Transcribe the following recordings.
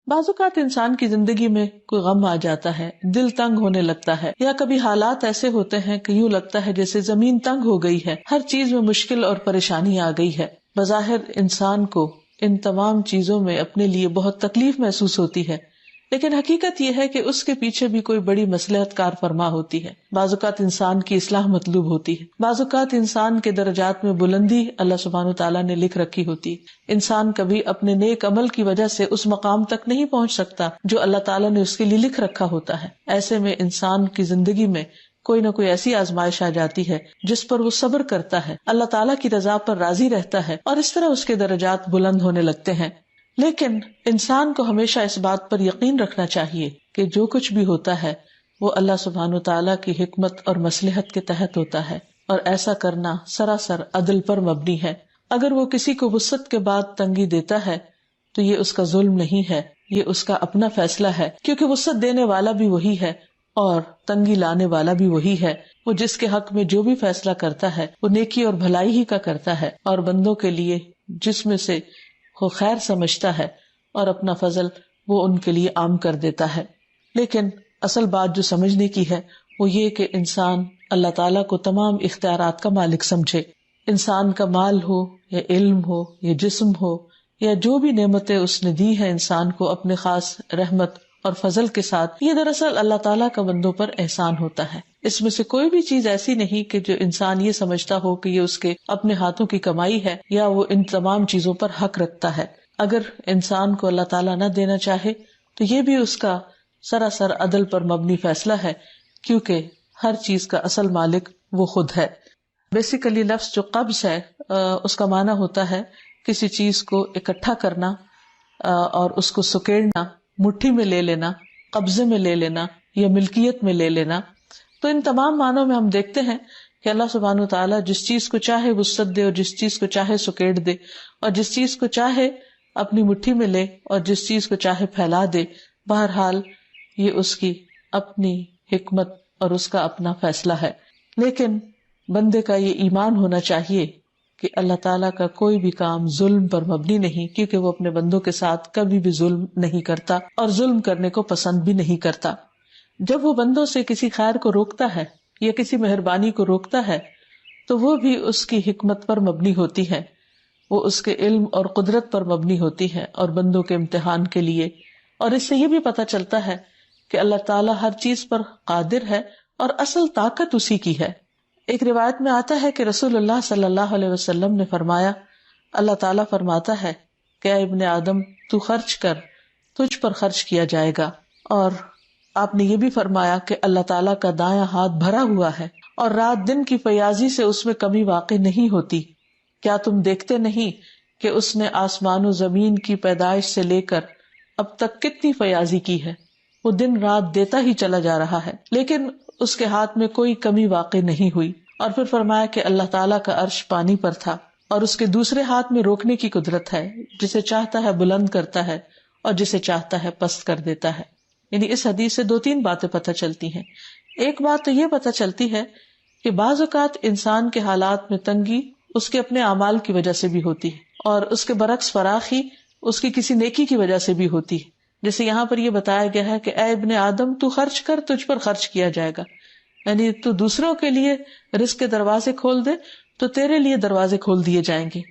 بعض اوقات انسان کی زندگی میں کوئی غم آ جاتا ہے، دل تنگ ہونے لگتا ہے، یا کبھی حالات ایسے ہوتے ہیں کہ یوں لگتا ہے جیسے زمین تنگ ہو گئی ہے، ہر چیز میں مشکل اور پریشانی آ گئی ہے۔ بظاہر انسان کو ان تمام چیزوں میں اپنے لیے بہت تکلیف محسوس ہوتی ہے، لیکن حقیقت یہ ہے کہ اس کے پیچھے بھی کوئی بڑی مصلحت کار فرما ہوتی ہے۔ بعض اوقات انسان کی اصلاح مطلوب ہوتی ہے، بعض اوقات انسان کے درجات میں بلندی اللہ سبحانہ وتعالیٰ نے لکھ رکھی ہوتی ہے۔ انسان کبھی اپنے نیک عمل کی وجہ سے اس مقام تک نہیں پہنچ سکتا جو اللہ تعالیٰ نے اس کے لیے لکھ رکھا ہوتا ہے۔ ایسے میں انسان کی زندگی میں کوئی نہ کوئی ایسی آزمائش آ جاتی ہے جس پر وہ صبر کرتا ہے، اللہ تعالیٰ کی رضا پر راضی رہتا ہے، اور اس طرح اس کے درجات بلند ہونے لگتے ہیں۔ لیکن انسان کو ہمیشہ اس بات پر یقین رکھنا چاہیے کہ جو کچھ بھی ہوتا ہے وہ اللہ سبحانہ وتعالیٰ کی حکمت اور مصلحت کے تحت ہوتا ہے، اور ایسا کرنا سراسر عدل پر مبنی ہے۔ اگر وہ کسی کو وسعت کے بعد تنگی دیتا ہے تو یہ اس کا ظلم نہیں ہے، یہ اس کا اپنا فیصلہ ہے، کیونکہ وسعت دینے والا بھی وہی ہے اور تنگی لانے والا بھی وہی ہے۔ وہ جس کے حق میں جو بھی فیصلہ کرتا ہے وہ نیکی اور بھلائی ہی کا کرتا ہے، اور بندوں کے لیے جس میں سے وہ خیر سمجھتا ہے اور اپنا فضل وہ ان کے لیے عام کر دیتا ہے۔ لیکن اصل بات جو سمجھنے کی ہے وہ یہ کہ انسان اللہ تعالیٰ کو تمام اختیارات کا مالک سمجھے۔ انسان کا مال ہو یا علم ہو یا جسم ہو یا جو بھی نعمتیں اس نے دی ہیں انسان کو اپنے خاص رحمت اور فضل کے ساتھ، یہ دراصل اللہ تعالیٰ کا بندوں پر احسان ہوتا ہے۔ اس میں سے کوئی بھی چیز ایسی نہیں کہ جو انسان یہ سمجھتا ہو کہ یہ اس کے اپنے ہاتھوں کی کمائی ہے یا وہ ان تمام چیزوں پر حق رکھتا ہے۔ اگر انسان کو اللہ تعالیٰ نہ دینا چاہے تو یہ بھی اس کا سراسر عدل پر مبنی فیصلہ ہے، کیونکہ ہر چیز کا اصل مالک وہ خود ہے۔ بیسیکلی لفظ جو قبض ہے اس کا معنی ہوتا ہے کسی چیز کو اکٹھا کرنا اور اس کو سکیڑنا، مٹھی میں لے لینا، قبضے میں لے لینا یا ملکیت میں لے لینا۔ تو ان تمام معنوں میں ہم دیکھتے ہیں کہ اللہ سبحانہ وتعالیٰ جس چیز کو چاہے وسعت دے اور جس چیز کو چاہے سکیڑ دے، اور جس چیز کو چاہے اپنی مٹھی میں لے اور جس چیز کو چاہے پھیلا دے۔ بہرحال یہ اس کی اپنی حکمت اور اس کا اپنا فیصلہ ہے، لیکن بندے کا یہ ایمان ہونا چاہیے کہ اللہ تعالیٰ کا کوئی بھی کام ظلم پر مبنی نہیں، کیونکہ وہ اپنے بندوں کے ساتھ کبھی بھی ظلم نہیں کرتا اور ظلم کرنے کو پسند بھی نہیں کرتا۔ جب وہ بندوں سے کسی خیر کو روکتا ہے یا کسی مہربانی کو روکتا ہے تو وہ بھی اس کی حکمت پر مبنی ہوتی ہے، وہ اس کے علم اور قدرت پر مبنی ہوتی ہے اور بندوں کے امتحان کے لیے۔ اور اس سے یہ بھی پتہ چلتا ہے کہ اللہ تعالیٰ ہر چیز پر قادر ہے اور اصل طاقت اسی کی ہے۔ ایک روایت میں آتا ہے کہ رسول اللہ صلی اللہ علیہ وسلم نے فرمایا، اللہ تعالیٰ فرماتا ہے کہ اے ابن آدم تو خرچ کر، تجھ پر خرچ کیا جائے گا۔ اور آپ نے یہ بھی فرمایا کہ اللہ تعالیٰ کا دایاں ہاتھ بھرا ہوا ہے اور رات دن کی فیاضی سے اس میں کمی واقع نہیں ہوتی۔ کیا تم دیکھتے نہیں کہ اس نے آسمان و زمین کی پیدائش سے لے کر اب تک کتنی فیاضی کی ہے؟ وہ دن رات دیتا ہی چلا جا رہا ہے، لیکن اس کے ہاتھ میں کوئی کمی واقع نہیں ہوئی۔ اور پھر فرمایا کہ اللہ تعالیٰ کا عرش پانی پر تھا اور اس کے دوسرے ہاتھ میں روکنے کی قدرت ہے، جسے چاہتا ہے بلند کرتا ہے اور جسے چاہتا ہے پست کر دیتا ہے۔ یعنی اس حدیث سے دو تین باتیں پتہ چلتی ہیں۔ ایک بات تو یہ پتہ چلتی ہے کہ بعض اوقات انسان کے حالات میں تنگی اس کے اپنے اعمال کی وجہ سے بھی ہوتی ہے، اور اس کے برعکس فراخی اس کی کسی نیکی کی وجہ سے بھی ہوتی ہے۔ جیسے یہاں پر یہ بتایا گیا ہے کہ اے ابن آدم تو خرچ کر، تجھ پر خرچ کیا جائے گا، یعنی تو دوسروں کے لیے رزق کے دروازے کھول دے تو تیرے لیے دروازے کھول دیے جائیں گے۔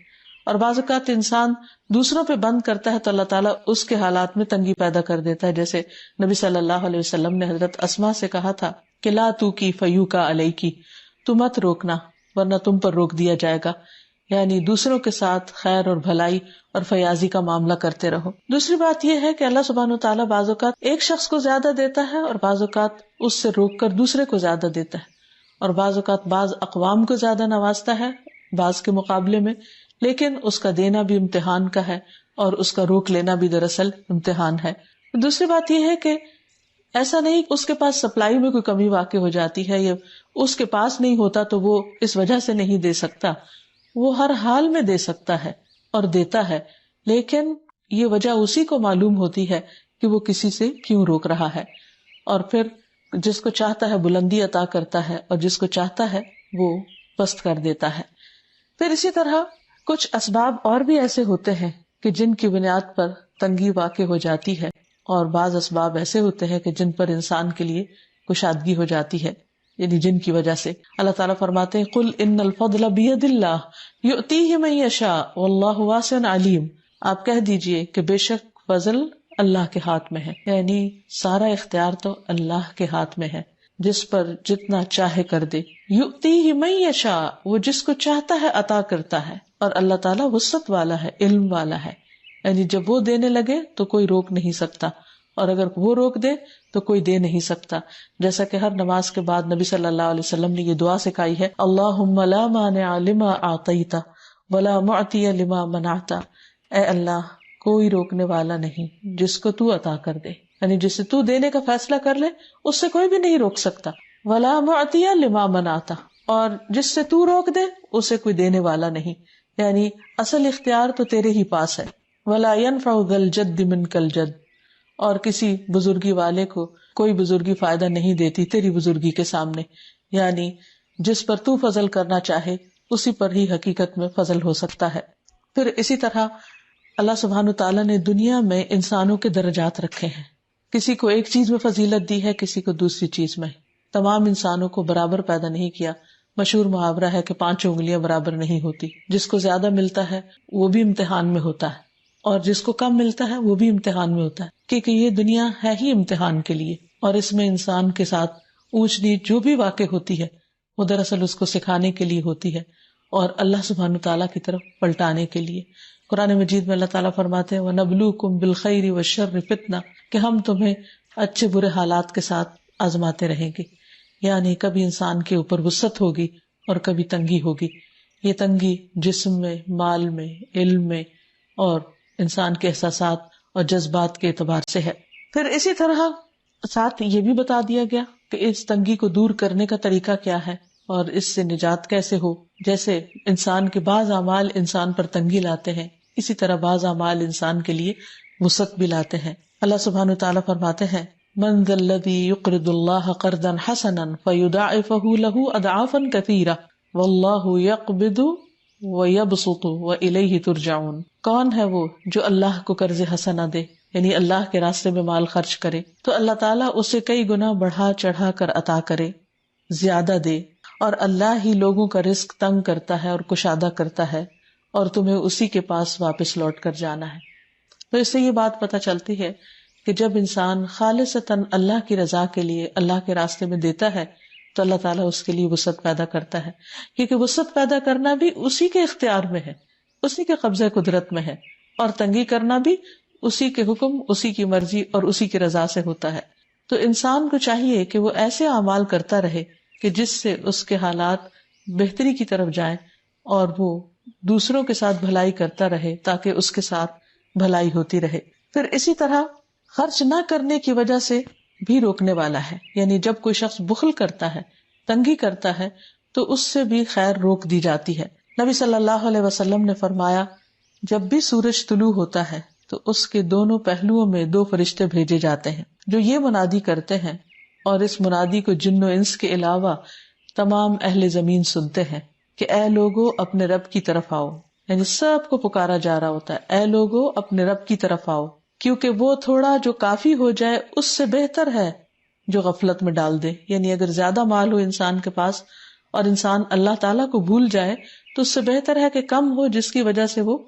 اور بعض اوقات انسان دوسروں پہ بند کرتا ہے تو اللہ تعالیٰ اس کے حالات میں تنگی پیدا کر دیتا ہے، جیسے نبی صلی اللہ علیہ وسلم نے حضرت اسماء سے کہا تھا کہ لا تو کی فیو کا علیہ کی، تو مت روکنا ورنہ تم پر روک دیا جائے گا، یعنی دوسروں کے ساتھ خیر اور بھلائی اور فیاضی کا معاملہ کرتے رہو۔ دوسری بات یہ ہے کہ اللہ سبحانہ وتعالیٰ بعض اوقات ایک شخص کو زیادہ دیتا ہے اور بعض اوقات اس سے روک کر دوسرے کو زیادہ دیتا ہے، اور بعض اوقات بعض اقوام کو زیادہ نوازتا ہے بعض کے مقابلے میں، لیکن اس کا دینا بھی امتحان کا ہے اور اس کا روک لینا بھی دراصل امتحان ہے۔ دوسری بات یہ ہے کہ ایسا نہیں اس کے پاس سپلائی میں کوئی کمی واقع ہو جاتی ہے یا اس کے پاس نہیں ہوتا تو وہ اس وجہ سے نہیں دے سکتا، وہ ہر حال میں دے سکتا ہے اور دیتا ہے، لیکن یہ وجہ اسی کو معلوم ہوتی ہے کہ وہ کسی سے کیوں روک رہا ہے، اور پھر جس کو چاہتا ہے بلندی عطا کرتا ہے اور جس کو چاہتا ہے وہ پست کر دیتا ہے۔ پھر اسی طرح کچھ اسباب اور بھی ایسے ہوتے ہیں کہ جن کی بنیاد پر تنگی واقع ہو جاتی ہے، اور بعض اسباب ایسے ہوتے ہیں کہ جن پر انسان کے لیے کشادگی ہو جاتی ہے، یعنی جن کی وجہ سے اللہ تعالیٰ فرماتے ہیں قل ان الفضل بید اللہ یؤتیہ من یشاء واللہ واسع علیم، آپ کہہ دیجئے کہ بے شک فضل اللہ کے ہاتھ میں ہے، یعنی سارا اختیار تو اللہ کے ہاتھ میں ہے، جس پر جتنا چاہے کر دے، یؤتیہ من یشاء، وہ جس کو چاہتا ہے عطا کرتا ہے، اور اللہ تعالیٰ وسعت والا ہے، علم والا ہے، یعنی جب وہ دینے لگے تو کوئی روک نہیں سکتا، اور اگر وہ روک دے تو کوئی دے نہیں سکتا. جیسا کہ ہر نماز کے بعد نبی صلی اللہ علیہ وسلم نے یہ دعا سکھائی ہے، اللہم لا مانع لما اعطیت ولا معطی لما منعت، اے اللہ کوئی روکنے والا نہیں جس کو تو عطا کر دے، یعنی جسے تو دینے کا فیصلہ کر لے اس سے کوئی بھی نہیں روک سکتا، ولا معطی لما منعت، اور جس سے تو روک دے اسے کوئی دینے والا نہیں، یعنی اصل اختیار تو تیرے ہی پاس ہے. ولا ينفع ذا الجد منك الجد، اور کسی بزرگی والے کو کوئی بزرگی فائدہ نہیں دیتی تیری بزرگی کے سامنے، یعنی جس پر تو فضل کرنا چاہے اسی پر ہی حقیقت میں فضل ہو سکتا ہے. پھر اسی طرح اللہ سبحانہ تعالیٰ نے دنیا میں انسانوں کے درجات رکھے ہیں، کسی کو ایک چیز میں فضیلت دی ہے، کسی کو دوسری چیز میں، تمام انسانوں کو برابر پیدا نہیں کیا. مشہور محاورہ ہے کہ 5 انگلیاں برابر نہیں ہوتی، جس کو زیادہ ملتا ہے وہ بھی امتحان میں ہوتا ہے، اور جس کو کم ملتا ہے وہ بھی امتحان میں ہوتا ہے، کیونکہ یہ دنیا ہے ہی امتحان کے لیے، اور اس میں انسان کے ساتھ اونچ نیچ جو بھی واقع ہوتی ہے وہ دراصل اس کو سکھانے کے لیے ہوتی ہے اور اللہ سبحانہ تعالیٰ کی طرف پلٹانے کے لیے. قرآن مجید میں اللہ تعالیٰ فرماتے ہیں وَنَبْلُوكُمْ بِالْخَيْرِ وَالشَّرِّ فِتْنَةً، کہ ہم تمہیں اچھے برے حالات کے ساتھ آزماتے رہیں گے، یعنی کبھی انسان کے اوپر وسعت ہوگی اور کبھی تنگی ہوگی. یہ تنگی جسم میں، مال میں، علم میں اور انسان کے احساسات اور جذبات کے اعتبار سے ہے. پھر اسی طرح ساتھ یہ بھی بتا دیا گیا کہ اس تنگی کو دور کرنے کا طریقہ کیا ہے اور اس سے نجات کیسے ہو. جیسے انسان کے بعض اعمال انسان پر تنگی لاتے ہیں، اسی طرح بعض اعمال انسان کے لیے وسعت بھی لاتے ہیں. اللہ سبحانہ وتعالیٰ فرماتے ہیں من ذا الذی یقرض اللہ قرضا حسنا فیضاعفہ لہ اضعافا کثیرہ واللہ یقبض ویبسط والیہ ترجعون. کون ہے وہ جو اللہ کو قرض حسنہ دے، یعنی اللہ کے راستے میں مال خرچ کرے تو اللہ تعالیٰ اسے کئی گنا بڑھا چڑھا کر عطا کرے، زیادہ دے، اور اللہ ہی لوگوں کا رزق تنگ کرتا ہے اور کشادہ کرتا ہے، اور تمہیں اسی کے پاس واپس لوٹ کر جانا ہے. تو اس سے یہ بات پتہ چلتی ہے کہ جب انسان خالصتاً اللہ کی رضا کے لیے اللہ کے راستے میں دیتا ہے تو اللہ تعالیٰ اس کے لیے وسعت پیدا کرتا ہے، کیونکہ وسعت پیدا کرنا بھی اسی کے اختیار میں ہے، اسی کے قبضہ قدرت میں ہے، اور تنگی کرنا بھی اسی کے حکم، اسی کی مرضی اور اسی کی رضا سے ہوتا ہے. تو انسان کو چاہیے کہ وہ ایسے اعمال کرتا رہے کہ جس سے اس کے حالات بہتری کی طرف جائیں اور وہ دوسروں کے ساتھ بھلائی کرتا رہے تاکہ اس کے ساتھ بھلائی ہوتی رہے. پھر اسی طرح خرچ نہ کرنے کی وجہ سے بھی روکنے والا ہے، یعنی جب کوئی شخص بخل کرتا ہے، تنگی کرتا ہے تو اس سے بھی خیر روک دی جاتی ہے. نبی صلی اللہ علیہ وسلم نے فرمایا جب بھی سورج طلوع ہوتا ہے تو اس کے دونوں پہلوؤں میں 2 فرشتے بھیجے جاتے ہیں جو یہ منادی کرتے ہیں، اور اس منادی کو جن و انس کے علاوہ تمام اہل زمین سنتے ہیں کہ اے لوگو اپنے رب کی طرف آؤ، یعنی سب کو پکارا جا رہا ہوتا ہے اے لوگو اپنے رب کی طرف آؤ، کیونکہ وہ تھوڑا جو کافی ہو جائے اس سے بہتر ہے جو غفلت میں ڈال دے. یعنی اگر زیادہ مال ہو انسان کے پاس اور انسان اللہ تعالیٰ کو بھول جائے تو اس سے بہتر ہے کہ کم ہو جس کی وجہ سے وہ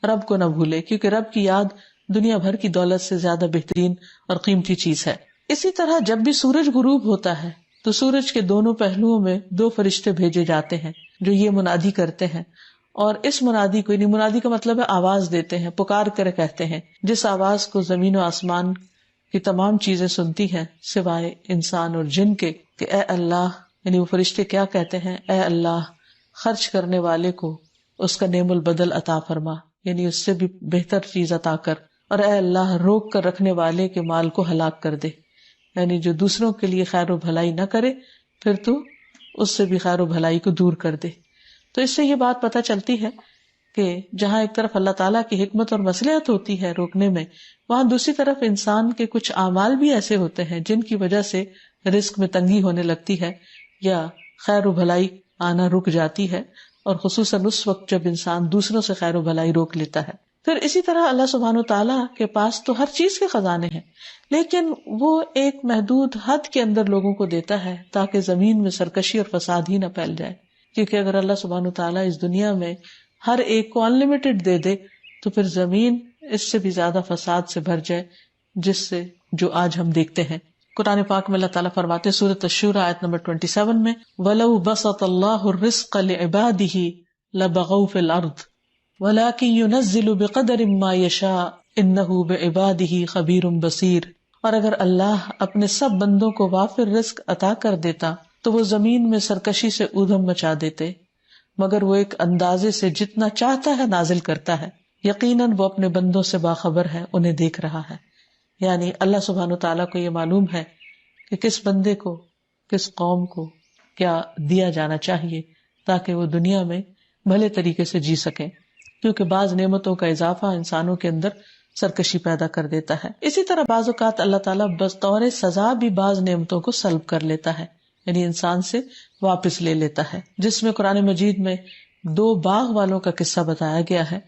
رب کو نہ بھولے، کیونکہ رب کی یاد دنیا بھر کی دولت سے زیادہ بہترین اور قیمتی چیز ہے. اسی طرح جب بھی سورج غروب ہوتا ہے تو سورج کے دونوں پہلوؤں میں 2 فرشتے بھیجے جاتے ہیں جو یہ منادی کرتے ہیں، اور اس منادی کو، یعنی منادی کا مطلب ہے آواز دیتے ہیں، پکار کر کہتے ہیں، جس آواز کو زمین و آسمان کی تمام چیزیں سنتی ہیں سوائے انسان اور جن کے، کہ اے اللہ، یعنی وہ فرشتے کیا کہتے ہیں، اے اللہ خرچ کرنے والے کو اس کا نعم البدل عطا فرما، یعنی اس سے بھی بہتر چیز عطا کر، اور اے اللہ روک کر رکھنے والے کے مال کو ہلاک کر دے، یعنی جو دوسروں کے لیے خیر و بھلائی نہ کرے پھر تو اس سے بھی خیر و بھلائی کو دور کر دے. تو اس سے یہ بات پتہ چلتی ہے کہ جہاں ایک طرف اللہ تعالیٰ کی حکمت اور مصلحت ہوتی ہے روکنے میں، وہاں دوسری طرف انسان کے کچھ اعمال بھی ایسے ہوتے ہیں جن کی وجہ سے رزق میں تنگی ہونے لگتی ہے یا خیر و بھلائی آنا رک جاتی ہے، اور خصوصاً اس وقت جب انسان دوسروں سے خیر و بھلائی روک لیتا ہے. پھر اسی طرح اللہ سبحانہ و تعالیٰ کے پاس تو ہر چیز کے خزانے ہیں، لیکن وہ ایک محدود حد کے اندر لوگوں کو دیتا ہے تاکہ زمین میں سرکشی اور فساد ہی نہ پھیل جائے. کیونکہ اگر اللہ سبحانہ و تعالیٰ اس دنیا میں ہر ایک کو ان لمیٹڈ دے دے تو پھر زمین اس سے بھی زیادہ فساد سے بھر جائے، جس سے جو آج ہم دیکھتے ہیں. قرآن پاک میں اللہ تعالیٰ فرماتے ہیں سورۃ الشورى آیت نمبر 27 میں وَلَوْ بَسَطَ اللَّهُ الرِّزْقَ لِعِبَادِهِ لَبَغَوْا فِي الْأَرْضِ وَلَكِنْ يُنَزِّلُ بِقَدَرٍ مَا يَشَاءُ إِنَّهُ بِعِبَادِهِ خَبِيرٌ بَصِيرٌ. اور اگر اللہ اپنے سب بندوں کو وافر رزق عطا کر دیتا تو وہ زمین میں سرکشی سے ادھم مچا دیتے، مگر وہ ایک اندازے سے جتنا چاہتا ہے نازل کرتا ہے، یقیناً وہ اپنے بندوں سے باخبر ہے، انہیں دیکھ رہا ہے. یعنی اللہ سبحانہ تعالیٰ کو یہ معلوم ہے کہ کس بندے کو کس قوم کو کیا دیا جانا چاہیے تاکہ وہ دنیا میں بھلے طریقے سے جی سکیں، کیونکہ بعض نعمتوں کا اضافہ انسانوں کے اندر سرکشی پیدا کر دیتا ہے. اسی طرح بعض اوقات اللہ تعالیٰ بطور سزا بھی بعض نعمتوں کو سلب کر لیتا ہے، یعنی انسان سے واپس لے لیتا ہے، جس میں قرآن مجید میں 2 باغ والوں کا قصہ بتایا گیا ہے،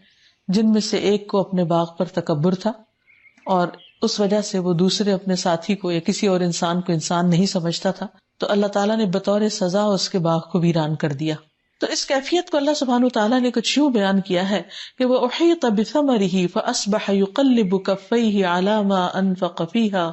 جن میں سے ایک کو اپنے باغ پر تکبر تھا اور اس وجہ سے وہ دوسرے اپنے ساتھی کو یا کسی اور انسان کو انسان نہیں سمجھتا تھا، تو اللہ تعالیٰ نے بطور سزا اس کے باغ کو ویران کر دیا. تو اس کیفیت کو اللہ سبحانہ تعالیٰ نے کچھ یوں بیان کیا ہے کہ وہ احیط بثمرہ فاصبح یقلب کفیہ علی ما انفق فیہا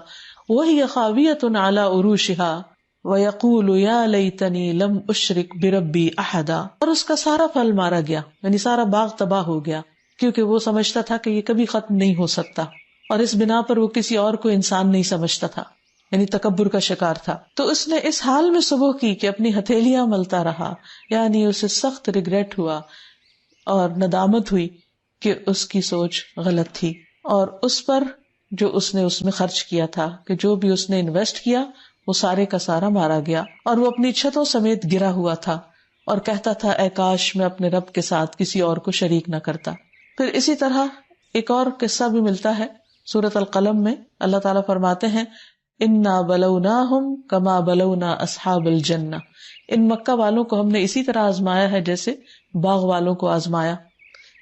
وہی خاویۃ علی عروشها ویقول یا لیتنی لم اشرک بربی احدا. اور اس کا سارا پھل مارا گیا، یعنی سارا باغ تباہ ہو گیا، کیونکہ وہ سمجھتا تھا کہ یہ کبھی ختم نہیں ہو سکتا، اور اس بنا پر وہ کسی اور کو انسان نہیں سمجھتا تھا، یعنی تکبر کا شکار تھا. تو اس نے اس حال میں صبح کی کہ اپنی ہتھیلیاں ملتا رہا، یعنی اسے سخت ریگریٹ ہوا اور ندامت ہوئی کہ اس کی سوچ غلط تھی، اور اس پر جو اس نے اس میں خرچ کیا تھا، کہ جو بھی اس نے انویسٹ کیا وہ سارے کا سارا مارا گیا، اور وہ اپنی چھتوں سمیت گرا ہوا تھا اور کہتا تھا اے کاش میں اپنے رب کے ساتھ کسی اور کو شریک نہ کرتا. پھر اسی طرح ایک اور قصہ بھی ملتا ہے سورۃ القلم میں. اللہ تعالیٰ فرماتے ہیں انا بلوناہم کما بلونا اصحاب الجنہ. ان مکہ والوں کو ہم نے اسی طرح آزمایا ہے جیسے باغ والوں کو آزمایا.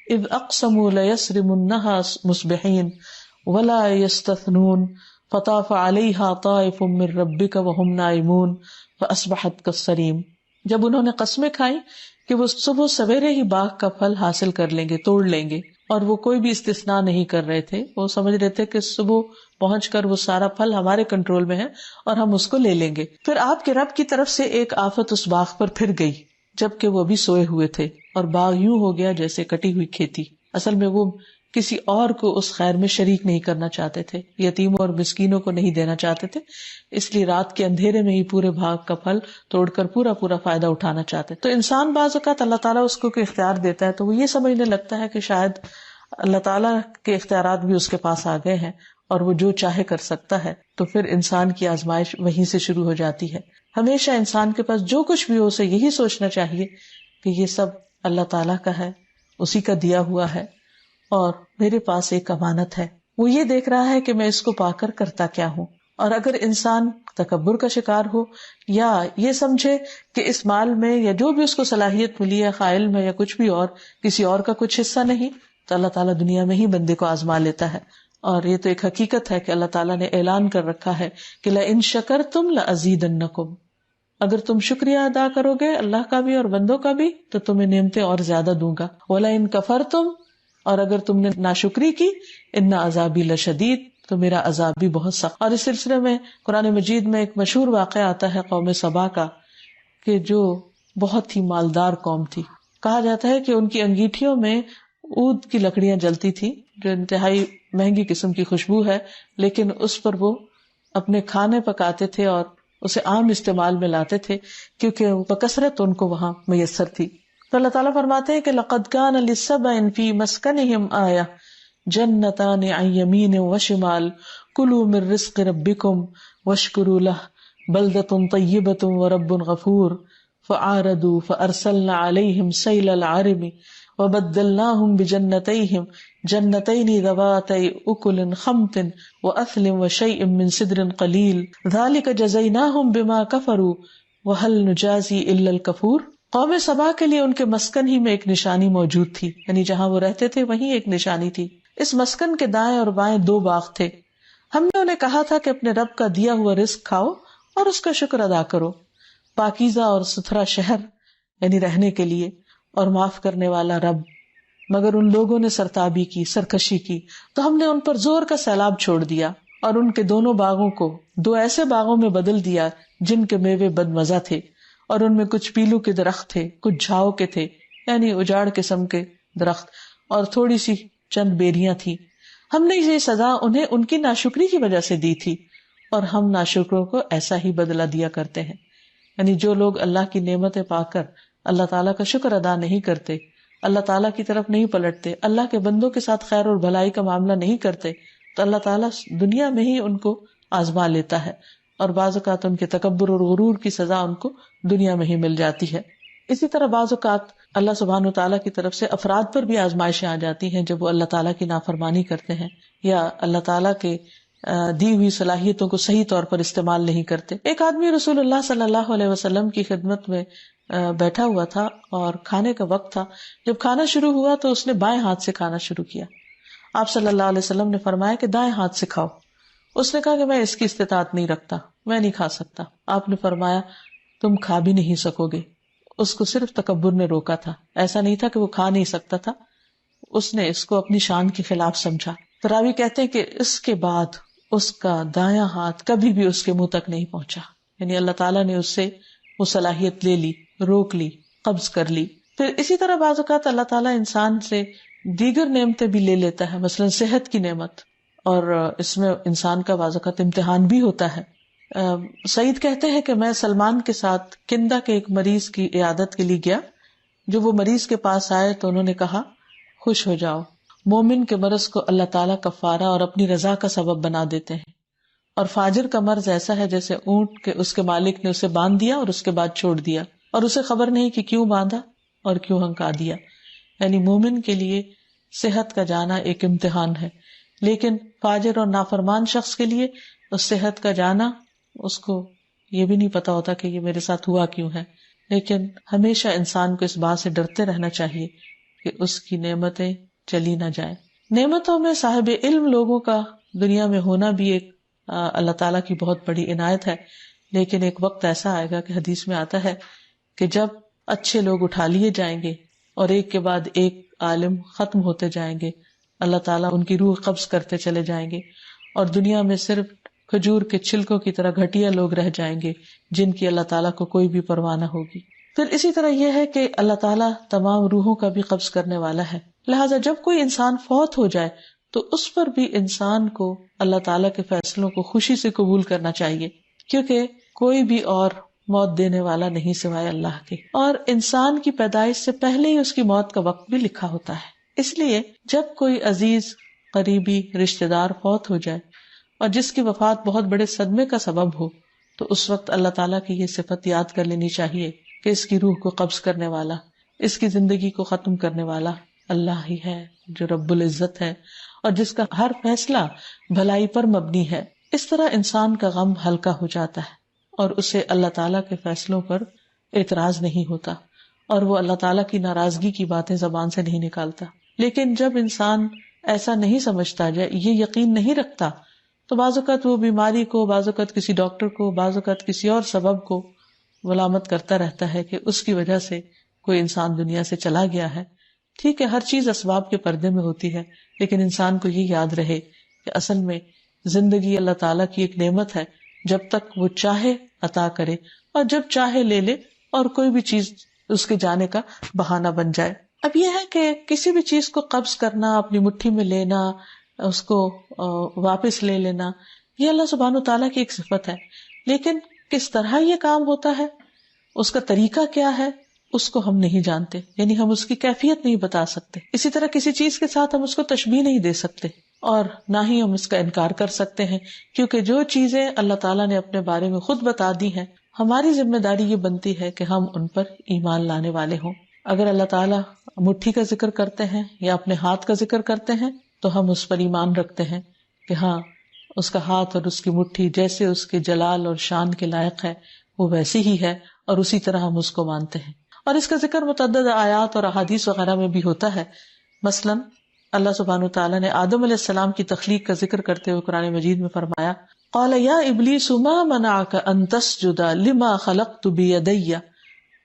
اذ اقسموا لیسرمنہا مصبحین ولا یستثنون فطاف علیہا طائف من ربک وہم نائمون فاصبحت کالصریم. جب انہوں نے قسمیں کھائیں کہ وہ صبح سویرے ہی باغ کا پھل حاصل کر لیں گے، توڑ لیں گے، اور وہ کوئی بھی استثناء نہیں کر رہے تھے، وہ سمجھ رہے تھے کہ صبح پہنچ کر وہ سارا پھل ہمارے کنٹرول میں ہے اور ہم اس کو لے لیں گے. پھر آپ کے رب کی طرف سے ایک آفت اس باغ پر پھر گئی جبکہ وہ بھی سوئے ہوئے تھے، اور باغ یوں ہو گیا جیسے کٹی ہوئی کھیتی. اصل میں وہ کسی اور کو اس خیر میں شریک نہیں کرنا چاہتے تھے، یتیموں اور مسکینوں کو نہیں دینا چاہتے تھے، اس لیے رات کے اندھیرے میں ہی پورے باغ کا پھل توڑ کر پورا فائدہ اٹھانا چاہتے. تو انسان بعض اوقات اللہ تعالیٰ اس کو کوئی اختیار دیتا ہے تو وہ یہ سمجھنے لگتا ہے کہ شاید اللہ تعالیٰ کے اختیارات بھی اس کے پاس آ گئے ہیں اور وہ جو چاہے کر سکتا ہے. تو پھر انسان کی آزمائش وہیں سے شروع ہو جاتی ہے. ہمیشہ انسان کے پاس جو کچھ بھی ہو اسے یہی سوچنا چاہیے کہ یہ سب اللہ تعالیٰ کا ہے، اسی کا دیا ہوا ہے، اور میرے پاس ایک امانت ہے. وہ یہ دیکھ رہا ہے کہ میں اس کو پا کر کرتا کیا ہوں. اور اگر انسان تکبر کا شکار ہو یا یہ سمجھے کہ اس مال میں یا جو بھی اس کو صلاحیت ملی ہے، خائل میں یا کچھ بھی اور، کسی اور کا کچھ حصہ نہیں، تو اللہ تعالیٰ دنیا میں ہی بندے کو آزما لیتا ہے. اور یہ تو ایک حقیقت ہے کہ اللہ تعالیٰ نے اعلان کر رکھا ہے کہ لئن شکرتم لأزیدنکم، اگر تم شکریہ ادا کرو گے اللہ کا بھی اور بندوں کا بھی تو تمہیں نعمتیں اور زیادہ دوں گا. ولئن کفرتم، اور اگر تم نے ناشکری کی، ان عذابی لشدید، تو میرا عذاب بھی بہت سخت. اور اس سلسلے میں قرآن مجید میں ایک مشہور واقعہ آتا ہے قوم سبا کا، کہ جو بہت ہی مالدار قوم تھی. کہا جاتا ہے کہ ان کی انگیٹھیوں میں عود کی لکڑیاں جلتی تھی، جو انتہائی مہنگی قسم کی خوشبو ہے، لیکن اس پر وہ اپنے کھانے پکاتے تھے اور اسے عام استعمال میں لاتے تھے کیونکہ بکثرت ان کو وہاں میسر تھی. تو اللہ تعالیٰ فرماتے ہیں کہ لَقَدْ كَانَ لِلسَّبْعٍ فِي مَسْكَنِهِمْ آيَةٌ جَنَّتَانِ عَنْ يَمِينٍ وَشِمَالٍ كُلُوا مِن رِّزْقِ رَبِّكُمْ وَاشْكُرُوا لَهُ بَلْدَةٌ طَيِّبَةٌ وَرَبٌّ غَفُورٌ فَأَعْرَضُوا فَأَرْسَلْنَا عَلَيْهِمْ سَيْلَ الْعَرِمِ وَبَدَّلْنَاهُمْ بِجَنَّتَيْهِمْ جَنَّتَيْنِ ذَوَاتَيْ أُكُلٍ خَمْطٍ وَأَثْلٍ وَشَيْءٍ مِّن سِدْرٍ قَلِيلٍ ذَلِكَ جَزَيْنَاهُمْ بِمَا كَفَرُوا وَهَلْ نُجَازِي إِلَّا الْكَفُورَ. قوم سبا کے لیے ان کے مسکن ہی میں ایک نشانی موجود تھی، یعنی جہاں وہ رہتے تھے وہیں ایک نشانی تھی۔ اس مسکن کے دائیں اور بائیں 2 باغ تھے۔ ہم نے انہیں کہا تھا کہ اپنے رب کا دیا ہوا رزق کھاؤ اور اس کا شکر ادا کرو، پاکیزہ اور ستھرا شہر یعنی رہنے کے لیے، اور معاف کرنے والا رب۔ مگر ان لوگوں نے سرتابی کی، سرکشی کی، تو ہم نے ان پر زور کا سیلاب چھوڑ دیا اور ان کے دونوں باغوں کو 2 ایسے باغوں میں بدل دیا جن کے میوے بد مزہ تھے، اور ان میں کچھ پیلو کے درخت تھے، کچھ جھاؤ کے تھے یعنی اجاڑ قسم کے درخت، اور تھوڑی سی چند بیریاں تھی۔ ہم نے یہ سزا انہیں ان کی ناشکری کی وجہ سے دی تھی، اور ہم ناشکروں کو ایسا ہی بدلہ دیا کرتے ہیں۔ یعنی جو لوگ اللہ کی نعمتیں پا کر اللہ تعالیٰ کا شکر ادا نہیں کرتے، اللہ تعالیٰ کی طرف نہیں پلٹتے، اللہ کے بندوں کے ساتھ خیر اور بھلائی کا معاملہ نہیں کرتے، تو اللہ تعالیٰ دنیا میں ہی ان کو آزما لیتا ہے، اور بعض اوقات ان کے تکبر اور غرور کی سزا ان کو دنیا میں ہی مل جاتی ہے۔ اسی طرح بعض اوقات اللہ سبحانہ و تعالیٰ کی طرف سے افراد پر بھی آزمائشیں آ جاتی ہیں جب وہ اللہ تعالیٰ کی نافرمانی کرتے ہیں یا اللہ تعالیٰ کے دی ہوئی صلاحیتوں کو صحیح طور پر استعمال نہیں کرتے۔ ایک آدمی رسول اللہ صلی اللہ علیہ وسلم کی خدمت میں بیٹھا ہوا تھا اور کھانے کا وقت تھا۔ جب کھانا شروع ہوا تو اس نے بائیں ہاتھ سے کھانا شروع کیا۔ آپ صلی اللہ علیہ وسلم نے فرمایا کہ دائیں ہاتھ سے کھاؤ۔ اس نے کہا کہ میں اس کی استطاعت نہیں رکھتا، میں نہیں کھا سکتا۔ آپ نے فرمایا تم کھا بھی نہیں سکو گے۔ اس کو صرف تکبر نے روکا تھا، ایسا نہیں تھا کہ وہ کھا نہیں سکتا تھا، اس نے اس کو اپنی شان کے خلاف سمجھا۔ راوی کہتے ہیں کہ اس کے بعد اس کا دایاں ہاتھ کبھی بھی اس کے منہ تک نہیں پہنچا، یعنی اللہ تعالیٰ نے اس سے وہ صلاحیت لے لی، روک لی، قبض کر لی۔ پھر اسی طرح بعض اوقات اللہ تعالیٰ انسان سے دیگر نعمتیں بھی لے لیتا ہے، مثلا صحت کی نعمت، اور اس میں انسان کا بعض اوقات امتحان بھی ہوتا ہے۔ سعید کہتے ہیں کہ میں سلمان کے ساتھ کندہ کے ایک مریض کی عیادت کے لیے گیا۔ جو وہ مریض کے پاس آئے تو انہوں نے کہا خوش ہو جاؤ، مومن کے مرض کو اللہ تعالیٰ کفارہ اور اپنی رضا کا سبب بنا دیتے ہیں، اور فاجر کا مرض ایسا ہے جیسے اونٹ کے اس کے مالک نے اسے باندھ دیا اور اس کے بعد چھوڑ دیا، اور اسے خبر نہیں کہ کیوں باندھا اور کیوں ہنکا دیا۔ یعنی مومن کے لیے صحت کا جانا ایک امتحان ہے، لیکن فاجر اور نافرمان شخص کے لیے اس صحت کا جانا، اس کو یہ بھی نہیں پتا ہوتا کہ یہ میرے ساتھ ہوا کیوں ہے۔ لیکن ہمیشہ انسان کو اس بات سے ڈرتے رہنا چاہیے کہ اس کی نعمتیں چلی نہ جائیں۔ نعمتوں میں صاحب علم لوگوں کا دنیا میں ہونا بھی ایک اللہ تعالیٰ کی بہت بڑی عنایت ہے، لیکن ایک وقت ایسا آئے گا کہ حدیث میں آتا ہے کہ جب اچھے لوگ اٹھا لیے جائیں گے اور ایک کے بعد ایک عالم ختم ہوتے جائیں گے، اللہ تعالیٰ ان کی روح قبض کرتے چلے جائیں گے، اور دنیا میں صرف کھجور کے چھلکوں کی طرح گھٹیا لوگ رہ جائیں گے جن کی اللہ تعالیٰ کو کوئی بھی پرواہ نہ ہوگی۔ پھر اسی طرح یہ ہے کہ اللہ تعالیٰ تمام روحوں کا بھی قبض کرنے والا ہے، لہٰذا جب کوئی انسان فوت ہو جائے تو اس پر بھی انسان کو اللہ تعالیٰ کے فیصلوں کو خوشی سے قبول کرنا چاہیے، کیونکہ کوئی بھی اور موت دینے والا نہیں سوائے اللہ کے، اور انسان کی پیدائش سے پہلے ہی اس کی موت کا وقت بھی لکھا ہوتا ہے۔ اس لیے جب کوئی عزیز، قریبی، رشتہ دار فوت ہو جائے اور جس کی وفات بہت بڑے صدمے کا سبب ہو، تو اس وقت اللہ تعالیٰ کی یہ صفت یاد کر لینی چاہیے کہ اس کی روح کو قبض کرنے والا، اس کی زندگی کو ختم کرنے والا اللہ ہی ہے، جو رب العزت ہے اور جس کا ہر فیصلہ بھلائی پر مبنی ہے۔ اس طرح انسان کا غم ہلکا ہو جاتا ہے اور اسے اللہ تعالیٰ کے فیصلوں پر اعتراض نہیں ہوتا، اور وہ اللہ تعالیٰ کی ناراضگی کی باتیں زبان سے نہیں نکالتا۔ لیکن جب انسان ایسا نہیں سمجھتا، یہ یقین نہیں رکھتا، تو بعض اوقات وہ بیماری کو، بعض اوقات کسی ڈاکٹر کو، بعض اوقات کسی اور سبب کو ملامت کرتا رہتا ہے کہ اس کی وجہ سے کوئی انسان دنیا سے چلا گیا ہے۔ ٹھیک ہے، ہر چیز اسباب کے پردے میں ہوتی ہے، لیکن انسان کو یہ یاد رہے کہ اصل میں زندگی اللہ تعالیٰ کی ایک نعمت ہے، جب تک وہ چاہے عطا کرے اور جب چاہے لے لے، اور کوئی بھی چیز اس کے جانے کا بہانہ بن جائے۔ اب یہ ہے کہ کسی بھی چیز کو قبض کرنا، اپنی مٹھی میں لینا، اس کو واپس لے لینا، یہ اللہ سبحانہ و تعالیٰ کی ایک صفت ہے، لیکن کس طرح یہ کام ہوتا ہے، اس کا طریقہ کیا ہے، اس کو ہم نہیں جانتے، یعنی ہم اس کی کیفیت نہیں بتا سکتے۔ اسی طرح کسی چیز کے ساتھ ہم اس کو تشبیہ نہیں دے سکتے، اور نہ ہی ہم اس کا انکار کر سکتے ہیں، کیونکہ جو چیزیں اللہ تعالیٰ نے اپنے بارے میں خود بتا دی ہیں، ہماری ذمہ داری یہ بنتی ہے کہ ہم ان پر ایمان لانے والے ہوں۔ اگر اللہ تعالیٰ مٹھی کا ذکر کرتے ہیں یا اپنے ہاتھ کا ذکر کرتے ہیں تو ہم اس پر ایمان رکھتے ہیں کہ ہاں، اس کا ہاتھ اور اس کی مٹھی جیسے اس کے جلال اور شان کے لائق ہے، وہ ویسی ہی ہے، اور اسی طرح ہم اس کو مانتے ہیں۔ اور اس کا ذکر متعدد آیات اور احادیث وغیرہ میں بھی ہوتا ہے. مثلاً اللہ سبحانہ وتعالیٰ نے آدم علیہ السلام کی تخلیق کا ذکر کرتے ہوئے قرآن مجید میں فرمایا قال یا ابلیس ما منعک ان تسجد لما خلقت بیدی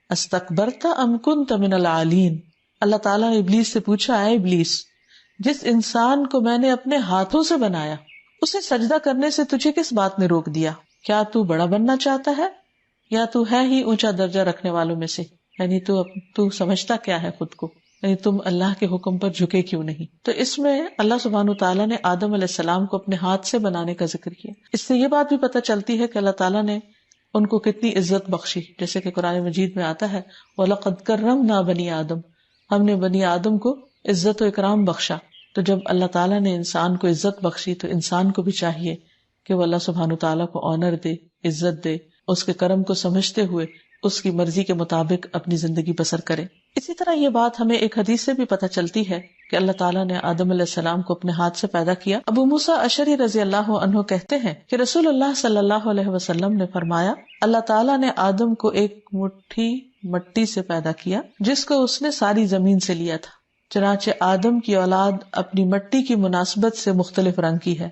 استکبرت ام کنت من العالین. اللہ تعالیٰ نے ابلیس سے پوچھا اے ابلیس جس انسان کو میں نے اپنے ہاتھوں سے بنایا اسے سجدہ کرنے سے تجھے کس بات نے روک دیا؟ کیا تو بڑا بننا چاہتا ہے یا تو ہے ہی اونچا درجہ رکھنے والوں میں سے؟ یعنی تو سمجھتا کیا ہے خود کو؟ یعنی تم اللہ کے حکم پر جھکے کیوں نہیں؟ تو اس میں اللہ سبحانہ وتعالیٰ نے آدم علیہ السلام کو اپنے ہاتھ سے بنانے کا ذکر کیا. اس سے یہ بات بھی پتہ چلتی ہے کہ اللہ تعالیٰ نے ان کو کتنی عزت بخشی، جیسے کہ قرآن مجید میں آتا ہے وَلَقَدْ كَرَّمْنَا بَنِي آدم، ہم نے بنی آدم کو عزت و اکرام بخشا. تو جب اللہ تعالیٰ نے انسان کو عزت بخشی تو انسان کو بھی چاہیے کہ وہ اللہ سبحانہ وتعالیٰ کو آنر دے، عزت دے، اس کے کرم کو سمجھتے ہوئے اس کی مرضی کے مطابق اپنی زندگی بسر کرے. اسی طرح یہ بات ہمیں ایک حدیث سے بھی پتہ چلتی ہے کہ اللہ تعالیٰ نے آدم علیہ السلام کو اپنے ہاتھ سے پیدا کیا. ابو موسیٰ اشعری رضی اللہ عنہ کہتے ہیں کہ رسول اللہ صلی اللہ علیہ وسلم نے فرمایا اللہ تعالیٰ نے آدم کو ایک مٹھی مٹی سے پیدا کیا جس کو اس نے ساری زمین سے لیا تھا. چنانچہ آدم کی اولاد اپنی مٹی کی مناسبت سے مختلف رنگ کی ہے،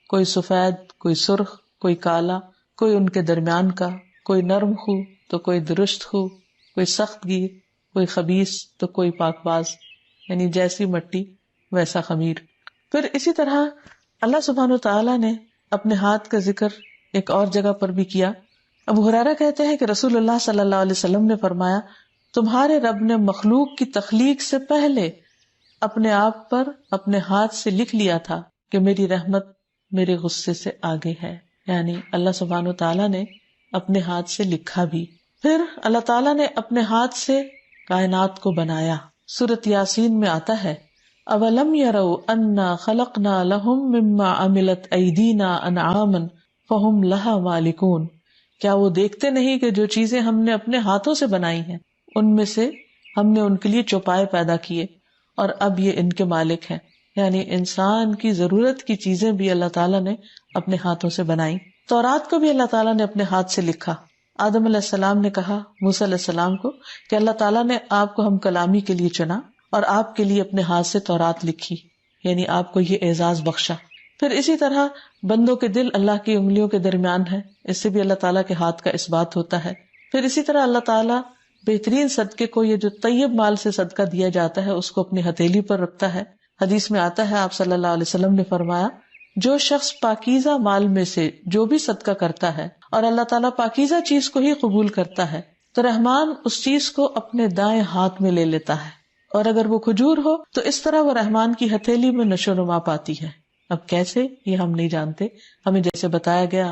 کوئی سفید، کوئی سرخ، کوئی کالا، کوئی ان کے درمیان کا، کوئی نرم خو تو کوئی درست خو، کوئی سخت گیر، کوئی خبیث تو کوئی پاک باز، یعنی جیسی مٹی ویسا خمیر. پھر اسی طرح اللہ سبحانہ وتعالیٰ نے اپنے ہاتھ کا ذکر ایک اور جگہ پر بھی کیا. ابو ہریرہ کہتے ہیں کہ رسول اللہ صلی اللہ علیہ وسلم نے فرمایا تمہارے رب نے مخلوق کی تخلیق سے پہلے اپنے آپ پر اپنے ہاتھ سے لکھ لیا تھا کہ میری رحمت میرے غصے سے آگے ہے. یعنی اللہ سبحانہ وتعالیٰ نے اپنے ہاتھ سے لکھا بھی. پھر اللہ تعالیٰ نے اپنے ہاتھ سے کائنات کو بنایا. سورۃ یاسین میں آتا ہے اولم یروا انا خلقنا لهم مما عملت ایدینا انعاما فهم لها مالکون. کیا وہ دیکھتے نہیں کہ جو چیزیں ہم نے اپنے ہاتھوں سے بنائی ہیں ان میں سے ہم نے ان کے لیے چوپائے پیدا کیے اور اب یہ ان کے مالک ہیں. یعنی انسان کی ضرورت کی چیزیں بھی اللہ تعالیٰ نے اپنے ہاتھوں سے بنائی. تورات کو بھی اللہ تعالیٰ نے اپنے ہاتھ سے لکھا. آدم علیہ السلام نے کہا موسیٰ علیہ السلام کو کہ اللہ تعالیٰ نے آپ کو ہم کلامی کے لیے چنا اور آپ کے لیے اپنے ہاتھ سے تورات لکھی، یعنی آپ کو یہ اعزاز بخشا. پھر اسی طرح بندوں کے دل اللہ کی انگلیوں کے درمیان ہے، اس سے بھی اللہ تعالیٰ کے ہاتھ کا اس بات ہوتا ہے. پھر اسی طرح اللہ تعالیٰ بہترین صدقے کو، یہ جو طیب مال سے صدقہ دیا جاتا ہے، اس کو اپنی ہتھیلی پر رکھتا ہے. حدیث میں آتا ہے آپ صلی اللہ علیہ وسلم نے فرمایا جو شخص پاکیزہ مال میں سے جو بھی صدقہ کرتا ہے اور اللہ تعالیٰ پاکیزہ چیز کو ہی قبول کرتا ہے تو رحمان اس چیز کو اپنے دائیں ہاتھ میں لے لیتا ہے، اور اگر وہ کھجور ہو تو اس طرح وہ رحمان کی ہتھیلی میں نشو نما پاتی ہے. اب کیسے یہ ہم نہیں جانتے، ہمیں جیسے بتایا گیا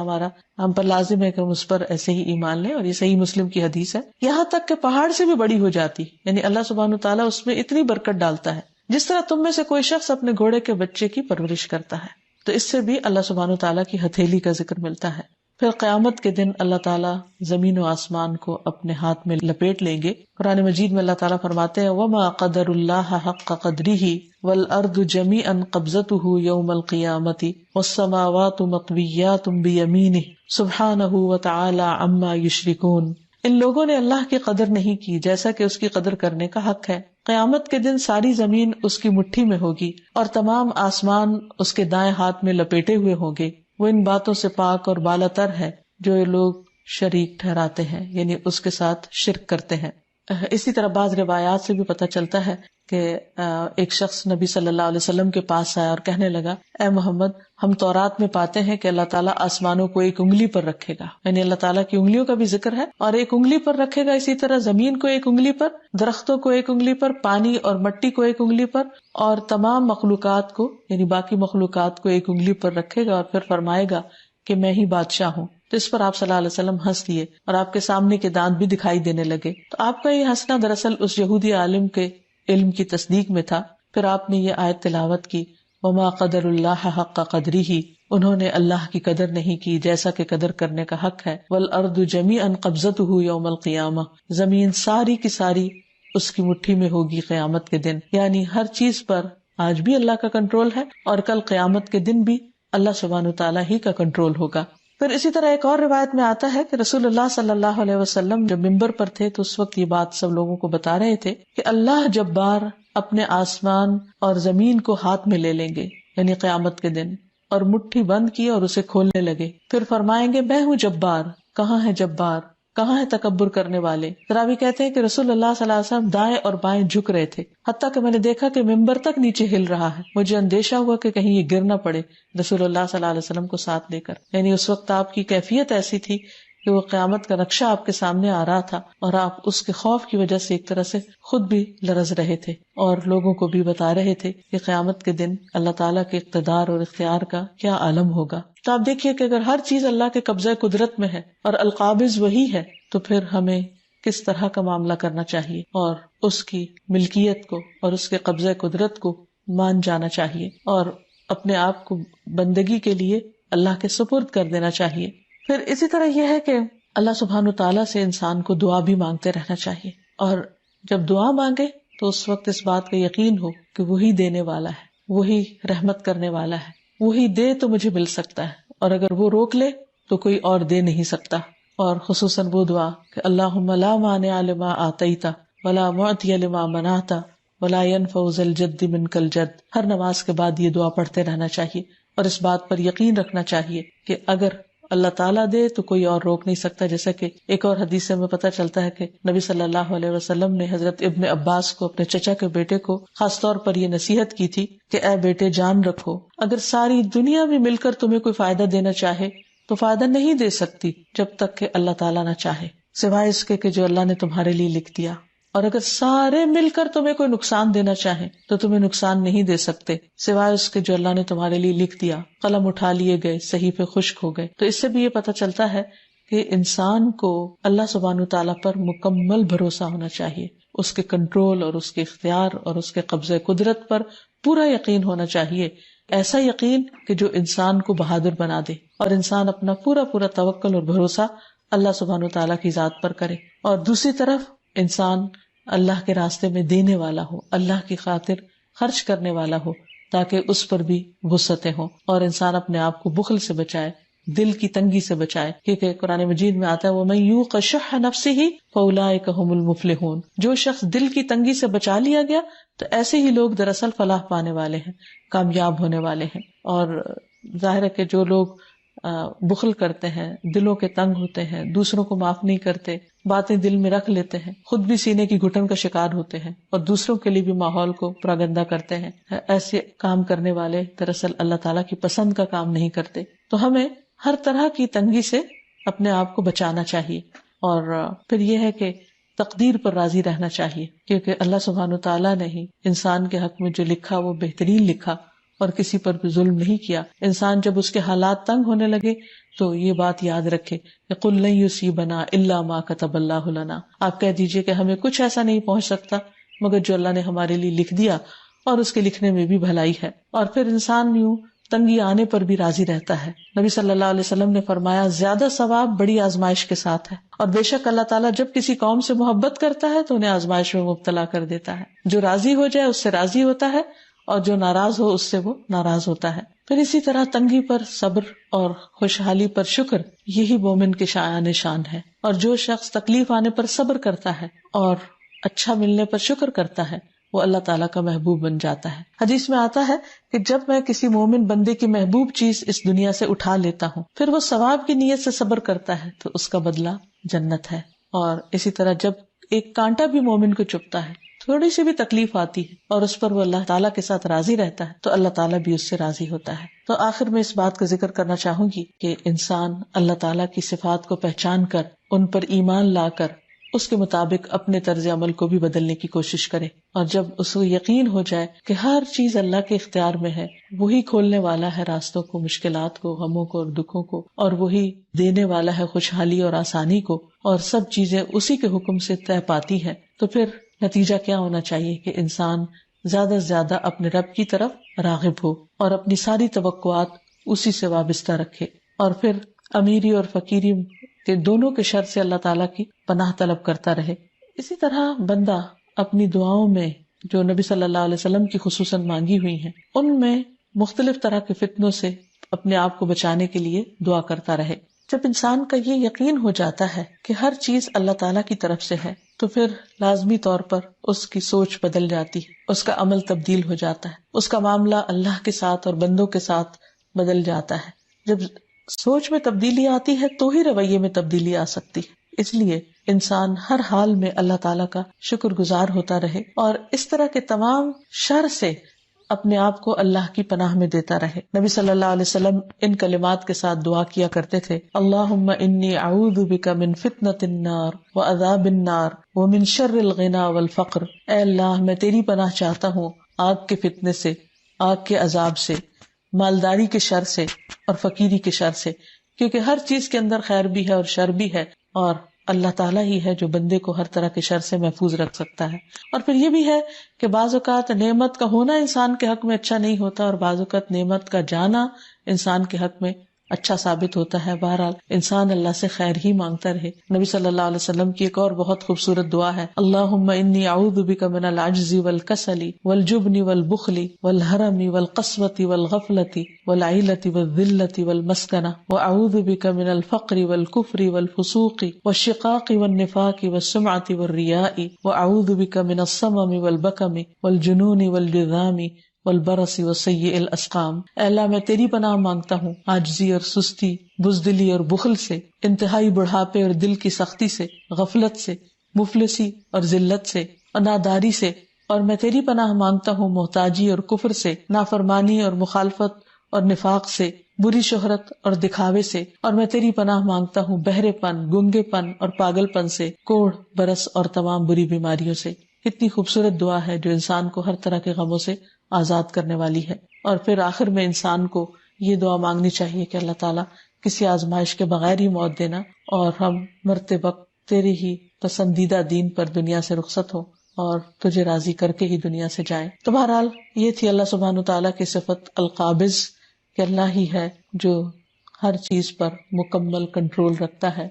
ہم پر لازم ہے کہ ہم اس پر ایسے ہی ایمان لیں، اور یہ صحیح مسلم کی حدیث ہے. یہاں تک کہ پہاڑ سے بھی بڑی ہو جاتی، یعنی اللہ سبحانہ تعالیٰ اس میں اتنی برکت ڈالتا ہے جس طرح تم میں سے کوئی شخص اپنے گھوڑے کے بچے کی پرورش کرتا ہے. تو اس سے بھی اللہ سبحانہ تعالیٰ کی ہتھیلی کا ذکر ملتا ہے. پھر قیامت کے دن اللہ تعالیٰ زمین و آسمان کو اپنے ہاتھ میں لپیٹ لیں گے. قرآن مجید میں اللہ تعالیٰ فرماتے ہیں وَمَا قَدَرُ اللَّهَ حَقَّ قَدْرِهِ وَالْأَرْضُ جَمِيعًا قَبْضَتُهُ يَوْمَ الْقِيَامَةِ وَالسَّمَاوَاتُ مَطْوِيَّاتٌ بِيَمِينِهِ سُبْحَانَهُ وَتَعَالَى عَمَّا يُشْرِكُونَ. ان لوگوں نے اللہ کی قدر نہیں کی جیسا کہ اس کی قدر کرنے کا حق ہے. قیامت کے دن ساری زمین اس کی مٹھی میں ہوگی اور تمام آسمان اس کے دائیں ہاتھ میں لپیٹے ہوئے ہوں گے. وہ ان باتوں سے پاک اور بالا تر ہے جو یہ لوگ شریک ٹھہراتے ہیں، یعنی اس کے ساتھ شرک کرتے ہیں. اسی طرح بعض روایات سے بھی پتہ چلتا ہے کہ ایک شخص نبی صلی اللہ علیہ وسلم کے پاس آیا اور کہنے لگا اے محمد ہم تورات میں پاتے ہیں کہ اللہ تعالیٰ آسمانوں کو ایک انگلی پر رکھے گا، یعنی اللہ تعالیٰ کی انگلیوں کا بھی ذکر ہے اور ایک انگلی پر رکھے گا. اسی طرح زمین کو ایک انگلی پر، درختوں کو ایک انگلی پر، پانی اور مٹی کو ایک انگلی پر، اور تمام مخلوقات کو یعنی باقی مخلوقات کو ایک انگلی پر رکھے گا اور پھر فرمائے گا کہ میں ہی بادشاہ ہوں. تو اس پر آپ صلی اللہ علیہ وسلم ہنس دیے اور آپ کے سامنے کے دانت بھی دکھائی دینے لگے. تو آپ کا یہ ہنسنا دراصل اس یہودی عالم کے علم کی تصدیق میں تھا. پھر آپ نے یہ آیت تلاوت کی وما قدر اللہ حق قدرہ، انہوں نے اللہ کی قدر نہیں کی جیسا کہ قدر کرنے کا حق ہے. والارض جمیعا قبضتہ یوم القیامہ، زمین ساری کی ساری اس کی مٹھی میں ہوگی قیامت کے دن. یعنی ہر چیز پر آج بھی اللہ کا کنٹرول ہے اور کل قیامت کے دن بھی اللہ سبحانہ تعالیٰ ہی کا کنٹرول ہوگا. پھر اسی طرح ایک اور روایت میں آتا ہے کہ رسول اللہ صلی اللہ علیہ وسلم جب منبر پر تھے تو اس وقت یہ بات سب لوگوں کو بتا رہے تھے کہ اللہ جبار اپنے آسمان اور زمین کو ہاتھ میں لے لیں گے، یعنی قیامت کے دن، اور مٹھی بند کی اور اسے کھولنے لگے، پھر فرمائیں گے میں ہوں جبار، کہاں ہے جبار، کہاں ہے تکبر کرنے والے۔ راوی کہتے ہیں کہ رسول اللہ صلی اللہ علیہ وسلم دائیں اور بائیں جھک رہے تھے، حتیٰ کہ میں نے دیکھا کہ ممبر تک نیچے ہل رہا ہے، مجھے اندیشہ ہوا کہ کہیں یہ گر نہ پڑے رسول اللہ صلی اللہ علیہ وسلم کو ساتھ لے کر۔ یعنی اس وقت آپ کی کیفیت ایسی تھی کہ وہ قیامت کا نقشہ آپ کے سامنے آ رہا تھا، اور آپ اس کے خوف کی وجہ سے ایک طرح سے خود بھی لرز رہے تھے اور لوگوں کو بھی بتا رہے تھے کہ قیامت کے دن اللہ تعالیٰ کے اقتدار اور اختیار کا کیا عالم ہوگا۔ تو آپ دیکھیے کہ اگر ہر چیز اللہ کے قبضہ قدرت میں ہے اور القابض وہی ہے، تو پھر ہمیں کس طرح کا معاملہ کرنا چاہیے، اور اس کی ملکیت کو اور اس کے قبضہ قدرت کو مان جانا چاہیے، اور اپنے آپ کو بندگی کے لیے اللہ کے سپرد کر دینا چاہیے۔ پھر اسی طرح یہ ہے کہ اللہ سبحانہ تعالیٰ سے انسان کو دعا بھی مانگتے رہنا چاہیے، اور جب دعا مانگے تو اس وقت اس بات کا یقین ہو کہ وہی دینے والا ہے، وہی رحمت کرنے والا ہے، وہی دے تو مجھے مل سکتا ہے، اور اگر وہ روک لے تو کوئی اور دے نہیں سکتا۔ اور خصوصاً وہ دعا کہ اللہم لا مانع لما آتیت ولا معطی لما منعت ولا ينفع ذا الجد منک الجد۔ ہر نماز کے بعد یہ دعا پڑھتے رہنا چاہیے، اور اس بات پر یقین رکھنا چاہیے کہ اگر اللہ تعالیٰ دے تو کوئی اور روک نہیں سکتا۔ جیسا کہ ایک اور حدیث سے ہمیں پتہ چلتا ہے کہ نبی صلی اللہ علیہ وسلم نے حضرت ابن عباس کو، اپنے چچا کے بیٹے کو خاص طور پر یہ نصیحت کی تھی کہ اے بیٹے جان رکھو، اگر ساری دنیا بھی مل کر تمہیں کوئی فائدہ دینا چاہے تو فائدہ نہیں دے سکتی جب تک کہ اللہ تعالیٰ نہ چاہے، سوائے اس کے کہ جو اللہ نے تمہارے لیے لکھ دیا، اور اگر سارے مل کر تمہیں کوئی نقصان دینا چاہیں تو تمہیں نقصان نہیں دے سکتے سوائے اس کے جو اللہ نے تمہارے لیے لکھ دیا۔ قلم اٹھا لیے گئے، صحیفے خشک ہو گئے۔ تو اس سے بھی یہ پتہ چلتا ہے کہ انسان کو اللہ سبحانہ تعالیٰ پر مکمل بھروسہ ہونا چاہیے، اس کے کنٹرول اور اس کے اختیار اور اس کے قبضہ قدرت پر پورا یقین ہونا چاہیے، ایسا یقین کہ جو انسان کو بہادر بنا دے، اور انسان اپنا پورا پورا توکل اور بھروسہ اللہ سبحانہ تعالیٰ کی ذات پر کرے، اور دوسری طرف انسان اللہ کے راستے میں دینے والا ہو، اللہ کی خاطر خرچ کرنے والا ہو، تاکہ اس پر بھی وسعتیں ہوں، اور انسان اپنے آپ کو بخل سے بچائے، دل کی تنگی سے بچائے، کیونکہ قرآن مجید میں آتا ہے وَمَن یوق شح نفسہ فاولئک هم المفلحون۔ جو شخص دل کی تنگی سے بچا لیا گیا تو ایسے ہی لوگ دراصل فلاح پانے والے ہیں، کامیاب ہونے والے ہیں۔ اور ظاہر ہے کہ جو لوگ بخل کرتے ہیں، دلوں کے تنگ ہوتے ہیں، دوسروں کو معاف نہیں کرتے، باتیں دل میں رکھ لیتے ہیں، خود بھی سینے کی گھٹن کا شکار ہوتے ہیں اور دوسروں کے لیے بھی ماحول کو پراگندہ کرتے ہیں، ایسے کام کرنے والے دراصل اللہ تعالیٰ کی پسند کا کام نہیں کرتے۔ تو ہمیں ہر طرح کی تنگی سے اپنے آپ کو بچانا چاہیے، اور پھر یہ ہے کہ تقدیر پر راضی رہنا چاہیے، کیونکہ اللہ سبحانہ تعالیٰ نے ہی انسان کے حق میں جو لکھا وہ بہترین لکھا، اور کسی پر بھی ظلم نہیں کیا۔ انسان جب اس کے حالات تنگ ہونے لگے تو یہ بات یاد رکھے کہ قُل لَن يُصِيبَنَا إِلَّا مَا كَتَبَ اللَّهُ لَنَا، آپ کہہ دیجئے کہ ہمیں کچھ ایسا نہیں پہنچ سکتا مگر جو اللہ نے ہمارے لیے لکھ دیا، اور اس کے لکھنے میں بھی بھلائی ہے۔ اور پھر انسان یوں تنگی آنے پر بھی راضی رہتا ہے۔ نبی صلی اللہ علیہ وسلم نے فرمایا زیادہ ثواب بڑی آزمائش کے ساتھ ہے، اور بے شک اللہ تعالیٰ جب کسی قوم سے محبت کرتا ہے تو انہیں آزمائش میں مبتلا کر دیتا ہے، جو راضی ہو جائے اس سے راضی ہوتا ہے، اور جو ناراض ہو اس سے وہ ناراض ہوتا ہے۔ پھر اسی طرح تنگی پر صبر اور خوشحالی پر شکر، یہی مومن کے شایان شان ہے۔ اور جو شخص تکلیف آنے پر صبر کرتا ہے اور اچھا ملنے پر شکر کرتا ہے وہ اللہ تعالیٰ کا محبوب بن جاتا ہے۔ حدیث میں آتا ہے کہ جب میں کسی مومن بندے کی محبوب چیز اس دنیا سے اٹھا لیتا ہوں پھر وہ ثواب کی نیت سے صبر کرتا ہے تو اس کا بدلہ جنت ہے۔ اور اسی طرح جب ایک کانٹا بھی مومن کو چبھتا ہے، تھوڑی سی بھی تکلیف آتی ہے اور اس پر وہ اللہ تعالیٰ کے ساتھ راضی رہتا ہے تو اللہ تعالیٰ بھی اس سے راضی ہوتا ہے۔ تو آخر میں اس بات کا ذکر کرنا چاہوں گی کہ انسان اللہ تعالیٰ کی صفات کو پہچان کر ان پر ایمان لا کر اس کے مطابق اپنے طرز عمل کو بھی بدلنے کی کوشش کرے، اور جب اس کو یقین ہو جائے کہ ہر چیز اللہ کے اختیار میں ہے، وہی کھولنے والا ہے راستوں کو، مشکلات کو، غموں کو اور دکھوں کو، اور وہی دینے والا ہے خوشحالی اور آسانی کو، اور سب چیزیں اسی کے حکم سے طے پاتی ہے، تو پھر نتیجہ کیا ہونا چاہیے کہ انسان زیادہ سے زیادہ اپنے رب کی طرف راغب ہو اور اپنی ساری توقعات اسی سے وابستہ رکھے، اور پھر امیری اور فقیری کہ دونوں کے شر سے اللہ تعالیٰ کی پناہ طلب کرتا رہے۔ اسی طرح بندہ اپنی دعاؤں میں جو نبی صلی اللہ علیہ وسلم کی خصوصاً مانگی ہوئی ہیں ان میں مختلف طرح کے فتنوں سے اپنے آپ کو بچانے کے لیے دعا کرتا رہے۔ جب انسان کا یہ یقین ہو جاتا ہے کہ ہر چیز اللہ تعالیٰ کی طرف سے ہے تو پھر لازمی طور پر اس کی سوچ بدل جاتی ہے، اس کا عمل تبدیل ہو جاتا ہے، اس کا معاملہ اللہ کے ساتھ اور بندوں کے ساتھ بدل جاتا ہے۔ جب سوچ میں تبدیلی آتی ہے تو ہی رویے میں تبدیلی آ سکتی ہے۔ اس لیے انسان ہر حال میں اللہ تعالیٰ کا شکر گزار ہوتا رہے اور اس طرح کے تمام شر سے اپنے آپ کو اللہ کی پناہ میں دیتا رہے۔ نبی صلی اللہ علیہ وسلم ان کلمات کے ساتھ دعا کیا کرتے تھے، اللہم انی اعوذ بک من فتنۃ النار وعذاب النار ومن شر الغنی والفقر۔ اے اللہ، میں تیری پناہ چاہتا ہوں آگ کے فتنے سے، آگ کے عذاب سے، مالداری کے شر سے اور فقیری کے شر سے، کیونکہ ہر چیز کے اندر خیر بھی ہے اور شر بھی ہے، اور اللہ تعالیٰ ہی ہے جو بندے کو ہر طرح کے شر سے محفوظ رکھ سکتا ہے۔ اور پھر یہ بھی ہے کہ بعض اوقات نعمت کا ہونا انسان کے حق میں اچھا نہیں ہوتا، اور بعض اوقات نعمت کا جانا انسان کے حق میں اچھا ثابت ہوتا ہے۔ بہرحال انسان اللہ سے خیر ہی مانگتا رہے۔ نبی صلی اللہ علیہ وسلم کی ایک اور بہت خوبصورت دعا ہے، اللہم انی اعوذ بک من العجز والکسل والجبن والبخل والحرم والقسوۃ والغفلۃ والعیلۃ والذلۃ والمسکنہ واعوذ بک من الفقر والکفر والفسوق والشقاق والنفاق والسمعۃ والریاء واعوذ بک من الصمم والبکم والجنون والجذام والبرص وسیء الاسقام۔ اے اللہ، میں تیری پناہ مانگتا ہوں عاجزی اور سستی، بزدلی اور بخل سے، انتہائی بڑھاپے اور دل کی سختی سے، غفلت سے، مفلسی اور ذلت سے اور ناداری سے، اور میں تیری پناہ مانگتا ہوں محتاجی اور کفر سے، نافرمانی اور مخالفت اور نفاق سے، بری شہرت اور دکھاوے سے، اور میں تیری پناہ مانگتا ہوں بہرے پن، گنگے پن اور پاگل پن سے، کوڑھ، برس اور تمام بری بیماریوں سے۔ کتنی خوبصورت دعا ہے جو انسان کو ہر طرح کے غموں سے آزاد کرنے والی ہے۔ اور پھر آخر میں انسان کو یہ دعا مانگنی چاہیے کہ اللہ تعالیٰ کسی آزمائش کے بغیر ہی موت دینا، اور ہم مرتے وقت تیرے ہی پسندیدہ دین پر دنیا سے رخصت ہو اور تجھے راضی کر کے ہی دنیا سے جائیں۔ تو بہرحال یہ تھی اللہ سبحانہ تعالیٰ کی صفت القابض، کہ اللہ ہی ہے جو ہر چیز پر مکمل کنٹرول رکھتا ہے۔